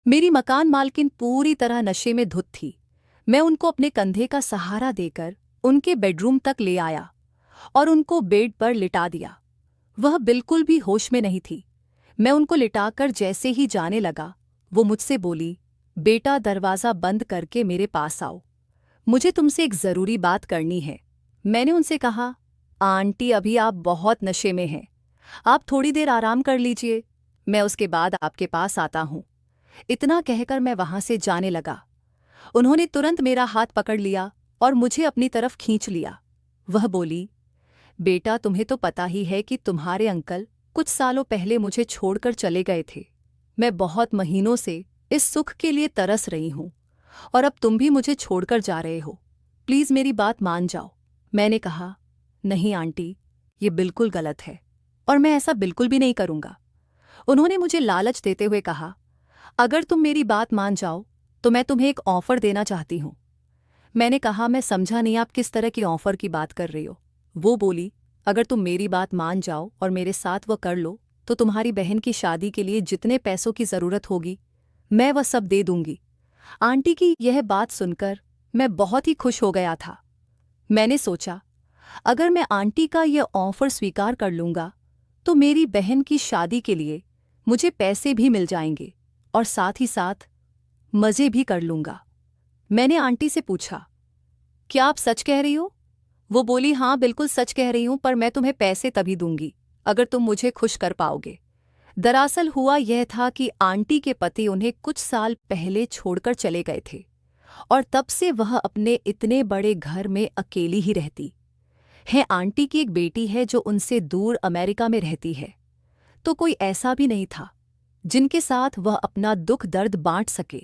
मेरी मकान मालकिन पूरी तरह नशे में धुत थी। मैं उनको अपने कंधे का सहारा देकर उनके बेडरूम तक ले आया और उनको बेड पर लिटा दिया। वह बिल्कुल भी होश में नहीं थी। मैं उनको लिटाकर जैसे ही जाने लगा, वो मुझसे बोली, बेटा दरवाज़ा बंद करके मेरे पास आओ, मुझे तुमसे एक ज़रूरी बात करनी है। मैंने उनसे कहा, आंटी अभी आप बहुत नशे में हैं, आप थोड़ी देर आराम कर लीजिए, मैं उसके बाद आपके पास आता हूँ। इतना कहकर मैं वहां से जाने लगा। उन्होंने तुरंत मेरा हाथ पकड़ लिया और मुझे अपनी तरफ खींच लिया। वह बोली, बेटा तुम्हें तो पता ही है कि तुम्हारे अंकल कुछ सालों पहले मुझे छोड़कर चले गए थे। मैं बहुत महीनों से इस सुख के लिए तरस रही हूं और अब तुम भी मुझे छोड़कर जा रहे हो। प्लीज़ मेरी बात मान जाओ। मैंने कहा, नहीं आंटी, ये बिल्कुल गलत है और मैं ऐसा बिल्कुल भी नहीं करूंगा। उन्होंने मुझे लालच देते हुए कहा, अगर तुम मेरी बात मान जाओ तो मैं तुम्हें एक ऑफ़र देना चाहती हूँ। मैंने कहा, मैं समझा नहीं आप किस तरह की ऑफ़र की बात कर रही हो। वो बोली, अगर तुम मेरी बात मान जाओ और मेरे साथ वह कर लो तो तुम्हारी बहन की शादी के लिए जितने पैसों की ज़रूरत होगी मैं वह सब दे दूंगी। आंटी की यह बात सुनकर मैं बहुत ही खुश हो गया था। मैंने सोचा, अगर मैं आंटी का यह ऑफ़र स्वीकार कर लूँगा तो मेरी बहन की शादी के लिए मुझे पैसे भी मिल जाएंगे और साथ ही साथ मज़े भी कर लूँगा। मैंने आंटी से पूछा, क्या आप सच कह रही हो? वो बोली, हाँ बिल्कुल सच कह रही हूँ, पर मैं तुम्हें पैसे तभी दूंगी अगर तुम मुझे खुश कर पाओगे। दरअसल हुआ यह था कि आंटी के पति उन्हें कुछ साल पहले छोड़कर चले गए थे और तब से वह अपने इतने बड़े घर में अकेली ही रहती है। आंटी की एक बेटी है जो उनसे दूर अमेरिका में रहती है, तो कोई ऐसा भी नहीं था जिनके साथ वह अपना दुख दर्द बांट सके,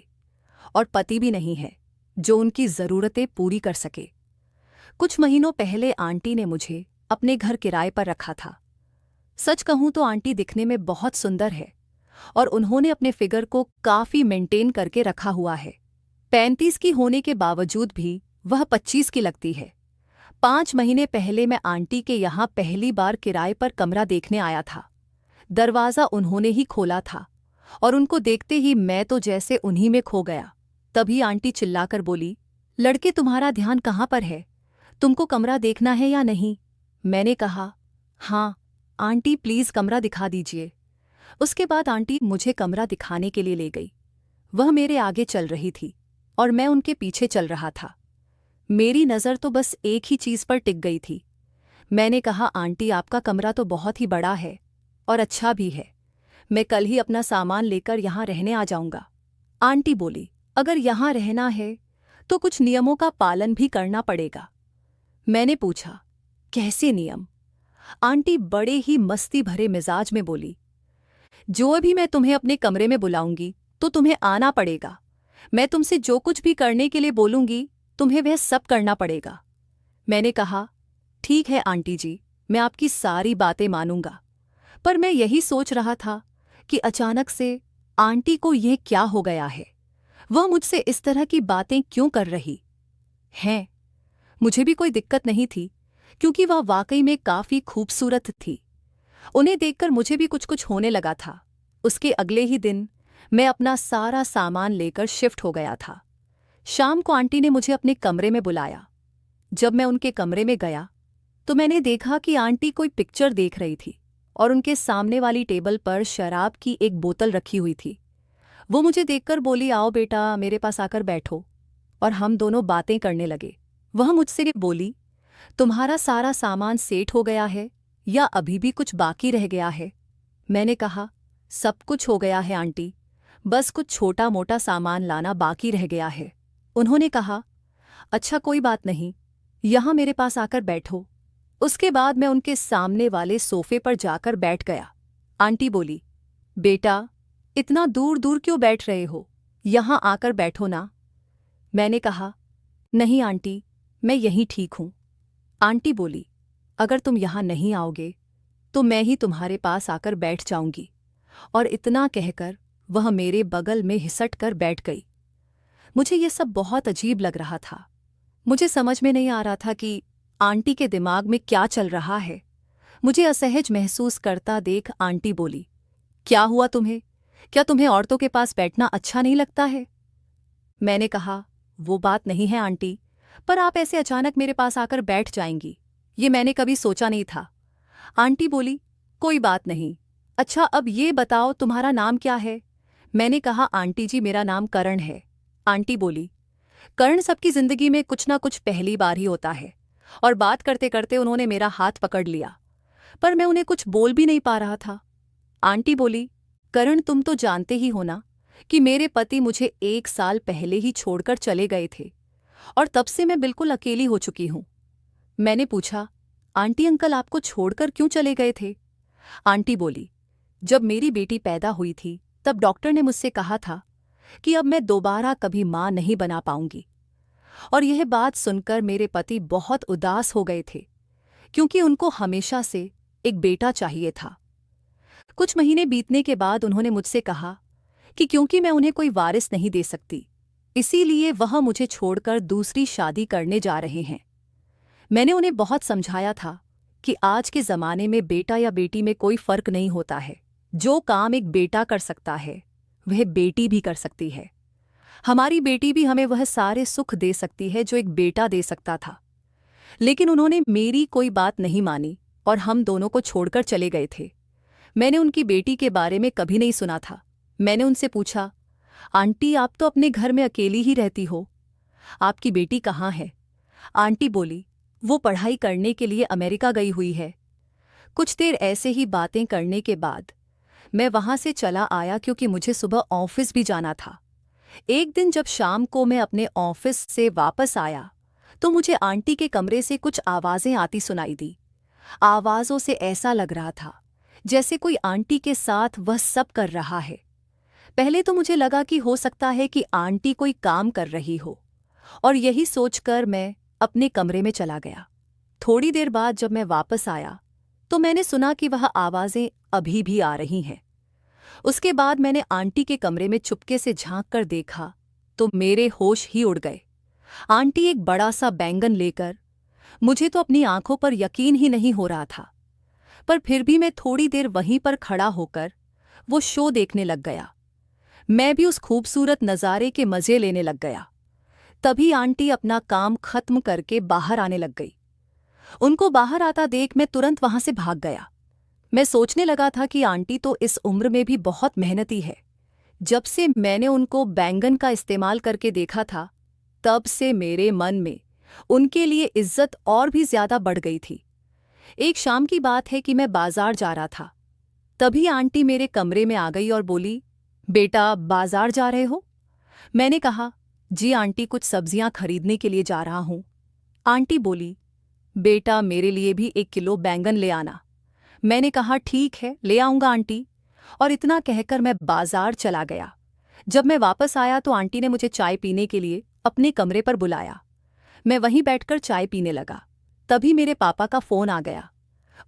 और पति भी नहीं है जो उनकी ज़रूरतें पूरी कर सके। कुछ महीनों पहले आंटी ने मुझे अपने घर किराए पर रखा था। सच कहूं तो आंटी दिखने में बहुत सुंदर है और उन्होंने अपने फिगर को काफ़ी मेंटेन करके रखा हुआ है। 35 की होने के बावजूद भी वह 25 की लगती है। 5 महीने पहले मैं आंटी के यहाँ पहली बार किराए पर कमरा देखने आया था। दरवाज़ा उन्होंने ही खोला था और उनको देखते ही मैं तो जैसे उन्हीं में खो गया। तभी आंटी चिल्लाकर बोली, लड़के तुम्हारा ध्यान कहाँ पर है? तुमको कमरा देखना है या नहीं? मैंने कहा, हाँ आंटी प्लीज़ कमरा दिखा दीजिए। उसके बाद आंटी मुझे कमरा दिखाने के लिए ले गई। वह मेरे आगे चल रही थी और मैं उनके पीछे चल रहा था। मेरी नज़र तो बस एक ही चीज़ पर टिक गई थी। मैंने कहा, आंटी आपका कमरा तो बहुत ही बड़ा है और अच्छा भी है, मैं कल ही अपना सामान लेकर यहाँ रहने आ जाऊँगा। आंटी बोली, अगर यहाँ रहना है तो कुछ नियमों का पालन भी करना पड़ेगा। मैंने पूछा, कैसे नियम? आंटी बड़े ही मस्ती भरे मिजाज में बोली, जो अभी मैं तुम्हें अपने कमरे में बुलाऊंगी तो तुम्हें आना पड़ेगा। मैं तुमसे जो कुछ भी करने के लिए बोलूंगी तुम्हें वह सब करना पड़ेगा। मैंने कहा, ठीक है आंटी जी, मैं आपकी सारी बातें मानूंगा। पर मैं यही सोच रहा था कि अचानक से आंटी को यह क्या हो गया है? वह मुझसे इस तरह की बातें क्यों कर रही हैं? मुझे भी कोई दिक्कत नहीं थी क्योंकि वह वाकई में काफ़ी खूबसूरत थी। उन्हें देखकर मुझे भी कुछ कुछ होने लगा था। उसके अगले ही दिन मैं अपना सारा सामान लेकर शिफ्ट हो गया था। शाम को आंटी ने मुझे अपने कमरे में बुलाया। जब मैं उनके कमरे में गया तो मैंने देखा कि आंटी कोई पिक्चर देख रही थी और उनके सामने वाली टेबल पर शराब की एक बोतल रखी हुई थी। वो मुझे देखकर बोली, आओ बेटा मेरे पास आकर बैठो, और हम दोनों बातें करने लगे। वह मुझसे बोली, तुम्हारा सारा सामान सेट हो गया है या अभी भी कुछ बाकी रह गया है? मैंने कहा, सब कुछ हो गया है आंटी, बस कुछ छोटा मोटा सामान लाना बाकी रह गया है। उन्होंने कहा, अच्छा कोई बात नहीं, यहाँ मेरे पास आकर बैठो। उसके बाद मैं उनके सामने वाले सोफे पर जाकर बैठ गया। आंटी बोली, बेटा इतना दूर दूर क्यों बैठ रहे हो, यहाँ आकर बैठो ना। मैंने कहा, नहीं आंटी, मैं यहीं ठीक हूँ। आंटी बोली, अगर तुम यहाँ नहीं आओगे तो मैं ही तुम्हारे पास आकर बैठ जाऊंगी। और इतना कहकर वह मेरे बगल में हिसट कर बैठ गई। मुझे ये सब बहुत अजीब लग रहा था। मुझे समझ में नहीं आ रहा था कि आंटी के दिमाग में क्या चल रहा है। मुझे असहज महसूस करता देख आंटी बोली, क्या हुआ तुम्हें? क्या तुम्हें औरतों के पास बैठना अच्छा नहीं लगता है? मैंने कहा, वो बात नहीं है आंटी, पर आप ऐसे अचानक मेरे पास आकर बैठ जाएंगी, ये मैंने कभी सोचा नहीं था। आंटी बोली, कोई बात नहीं। अच्छा अब ये बताओ तुम्हारा नाम क्या है? मैंने कहा, आंटी जी मेरा नाम करण है। आंटी बोली, करण सबकी जिंदगी में कुछ ना कुछ पहली बार ही होता है। और बात करते करते उन्होंने मेरा हाथ पकड़ लिया, पर मैं उन्हें कुछ बोल भी नहीं पा रहा था। आंटी बोली, करण तुम तो जानते ही हो ना कि मेरे पति मुझे 1 साल पहले ही छोड़कर चले गए थे और तब से मैं बिल्कुल अकेली हो चुकी हूं। मैंने पूछा, आंटी अंकल आपको छोड़कर क्यों चले गए थे? आंटी बोली, जब मेरी बेटी पैदा हुई थी तब डॉक्टर ने मुझसे कहा था कि अब मैं दोबारा कभी मां नहीं बना पाऊंगी। और यह बात सुनकर मेरे पति बहुत उदास हो गए थे, क्योंकि उनको हमेशा से एक बेटा चाहिए था। कुछ महीने बीतने के बाद उन्होंने मुझसे कहा कि क्योंकि मैं उन्हें कोई वारिस नहीं दे सकती, इसीलिए वह मुझे छोड़कर दूसरी शादी करने जा रहे हैं। मैंने उन्हें बहुत समझाया था कि आज के ज़माने में बेटा या बेटी में कोई फर्क नहीं होता है। जो काम एक बेटा कर सकता है वह बेटी भी कर सकती है। हमारी बेटी भी हमें वह सारे सुख दे सकती है जो एक बेटा दे सकता था। लेकिन उन्होंने मेरी कोई बात नहीं मानी और हम दोनों को छोड़कर चले गए थे। मैंने उनकी बेटी के बारे में कभी नहीं सुना था। मैंने उनसे पूछा, आंटी आप तो अपने घर में अकेली ही रहती हो, आपकी बेटी कहाँ है? आंटी बोली, वो पढ़ाई करने के लिए अमेरिका गई हुई है। कुछ देर ऐसे ही बातें करने के बाद मैं वहां से चला आया, क्योंकि मुझे सुबह ऑफिस भी जाना था। एक दिन जब शाम को मैं अपने ऑफिस से वापस आया तो मुझे आंटी के कमरे से कुछ आवाज़ें आती सुनाई दी। आवाज़ों से ऐसा लग रहा था जैसे कोई आंटी के साथ वह सब कर रहा है। पहले तो मुझे लगा कि हो सकता है कि आंटी कोई काम कर रही हो, और यही सोचकर मैं अपने कमरे में चला गया। थोड़ी देर बाद जब मैं वापस आया तो मैंने सुना कि वह आवाज़ें अभी भी आ रही हैं। उसके बाद मैंने आंटी के कमरे में चुपके से झांक कर देखा तो मेरे होश ही उड़ गए। आंटी एक बड़ा सा बैंगन लेकर, मुझे तो अपनी आंखों पर यकीन ही नहीं हो रहा था, पर फिर भी मैं थोड़ी देर वहीं पर खड़ा होकर वो शो देखने लग गया। मैं भी उस खूबसूरत नज़ारे के मज़े लेने लग गया। तभी आंटी अपना काम खत्म करके बाहर आने लग गई। उनको बाहर आता देख मैं तुरंत वहां से भाग गया। मैं सोचने लगा था कि आंटी तो इस उम्र में भी बहुत मेहनती है। जब से मैंने उनको बैंगन का इस्तेमाल करके देखा था, तब से मेरे मन में उनके लिए इज्जत और भी ज्यादा बढ़ गई थी। एक शाम की बात है कि मैं बाजार जा रहा था। तभी आंटी मेरे कमरे में आ गई और बोली, बेटा बाजार जा रहे हो? मैंने कहा, जी आंटी कुछ सब्जियां खरीदने के लिए जा रहा हूं। आंटी बोली, बेटा मेरे लिए भी 1 किलो बैंगन ले आना। मैंने कहा, ठीक है ले आऊंगा आंटी, और इतना कहकर मैं बाजार चला गया। जब मैं वापस आया तो आंटी ने मुझे चाय पीने के लिए अपने कमरे पर बुलाया। मैं वहीं बैठकर चाय पीने लगा। तभी मेरे पापा का फोन आ गया।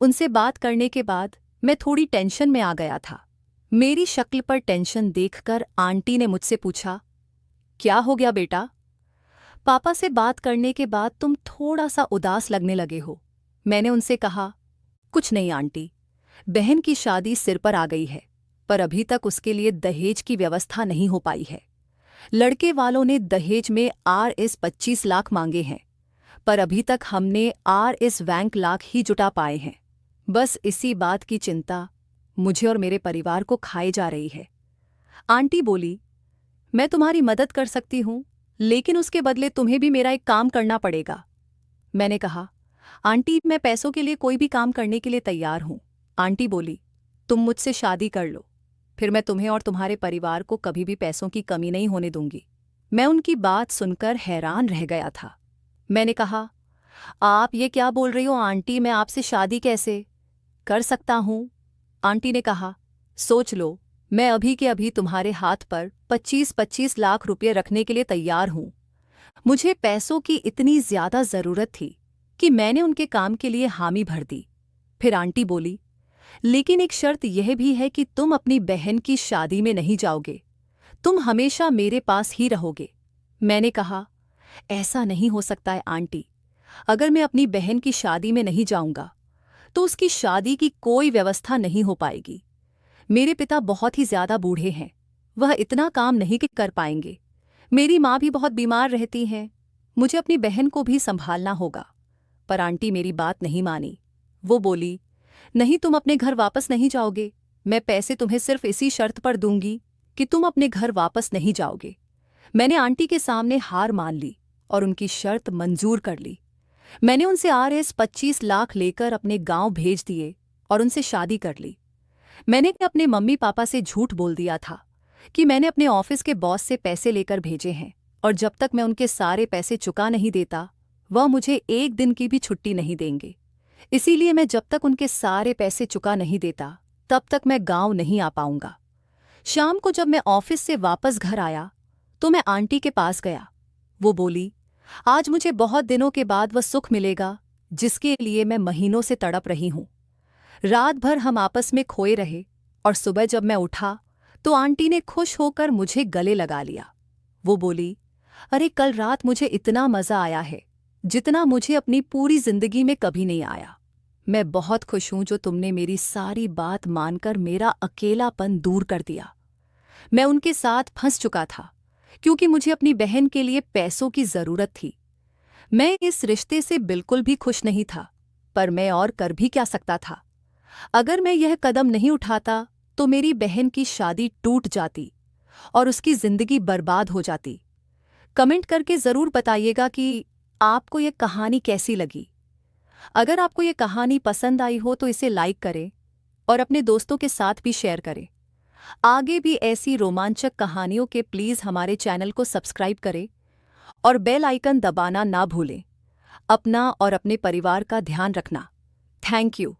उनसे बात करने के बाद मैं थोड़ी टेंशन में आ गया था। मेरी शक्ल पर टेंशन देखकर आंटी ने मुझसे पूछा, क्या हो गया बेटा? पापा से बात करने के बाद तुम थोड़ा सा उदास लगने लगे हो। मैंने उनसे कहा, कुछ नहीं आंटी, बहन की शादी सिर पर आ गई है, पर अभी तक उसके लिए दहेज की व्यवस्था नहीं हो पाई है। लड़के वालों ने दहेज में Rs 25 लाख मांगे हैं, पर अभी तक हमने Rs 20 लाख ही जुटा पाए हैं। बस इसी बात की चिंता मुझे और मेरे परिवार को खाए जा रही है। आंटी बोली, मैं तुम्हारी मदद कर सकती हूँ, लेकिन उसके बदले तुम्हें भी मेरा एक काम करना पड़ेगा। मैंने कहा, आंटी मैं पैसों के लिए कोई भी काम करने के लिए तैयार हूँ। आंटी बोली, तुम मुझसे शादी कर लो, फिर मैं तुम्हें और तुम्हारे परिवार को कभी भी पैसों की कमी नहीं होने दूंगी। मैं उनकी बात सुनकर हैरान रह गया था। मैंने कहा, आप ये क्या बोल रही हो आंटी, मैं आपसे शादी कैसे कर सकता हूँ? आंटी ने कहा, सोच लो, मैं अभी के अभी तुम्हारे हाथ पर 25-25 लाख रुपये रखने के लिए तैयार हूँ। मुझे पैसों की इतनी ज्यादा जरूरत थी कि मैंने उनके काम के लिए हामी भर दी। फिर आंटी बोली, लेकिन एक शर्त यह भी है कि तुम अपनी बहन की शादी में नहीं जाओगे, तुम हमेशा मेरे पास ही रहोगे। मैंने कहा, ऐसा नहीं हो सकता है आंटी, अगर मैं अपनी बहन की शादी में नहीं जाऊंगा तो उसकी शादी की कोई व्यवस्था नहीं हो पाएगी। मेरे पिता बहुत ही ज्यादा बूढ़े हैं, वह इतना काम नहीं कर पाएंगे। मेरी माँ भी बहुत बीमार रहती हैं, मुझे अपनी बहन को भी संभालना होगा। पर आंटी मेरी बात नहीं मानी। वो बोली, नहीं, तुम अपने घर वापस नहीं जाओगे। मैं पैसे तुम्हें सिर्फ इसी शर्त पर दूंगी कि तुम अपने घर वापस नहीं जाओगे। मैंने आंटी के सामने हार मान ली और उनकी शर्त मंजूर कर ली। मैंने उनसे RS 25 लाख लेकर अपने गांव भेज दिए और उनसे शादी कर ली। मैंने अपने मम्मी पापा से झूठ बोल दिया था कि मैंने अपने ऑफिस के बॉस से पैसे लेकर भेजे हैं और जब तक मैं उनके सारे पैसे चुका नहीं देता वह मुझे एक दिन की भी छुट्टी नहीं देंगे। इसीलिए मैं जब तक उनके सारे पैसे चुका नहीं देता तब तक मैं गांव नहीं आ पाऊंगा। शाम को जब मैं ऑफिस से वापस घर आया तो मैं आंटी के पास गया। वो बोली, आज मुझे बहुत दिनों के बाद वह सुख मिलेगा जिसके लिए मैं महीनों से तड़प रही हूं। रात भर हम आपस में खोए रहे और सुबह जब मैं उठा तो आंटी ने खुश होकर मुझे गले लगा लिया। वो बोली, अरे कल रात मुझे इतना मजा आया है जितना मुझे अपनी पूरी जिंदगी में कभी नहीं आया। मैं बहुत खुश हूं जो तुमने मेरी सारी बात मानकर मेरा अकेलापन दूर कर दिया। मैं उनके साथ फंस चुका था क्योंकि मुझे अपनी बहन के लिए पैसों की जरूरत थी। मैं इस रिश्ते से बिल्कुल भी खुश नहीं था, पर मैं और कर भी क्या सकता था। अगर मैं यह कदम नहीं उठाता तो मेरी बहन की शादी टूट जाती और उसकी जिंदगी बर्बाद हो जाती। कमेंट करके ज़रूर बताइएगा कि आपको यह कहानी कैसी लगी। अगर आपको यह कहानी पसंद आई हो तो इसे लाइक करें और अपने दोस्तों के साथ भी शेयर करें। आगे भी ऐसी रोमांचक कहानियों के प्लीज़ हमारे चैनल को सब्सक्राइब करें और बेल आइकन दबाना ना भूलें। अपना और अपने परिवार का ध्यान रखना। Thank you.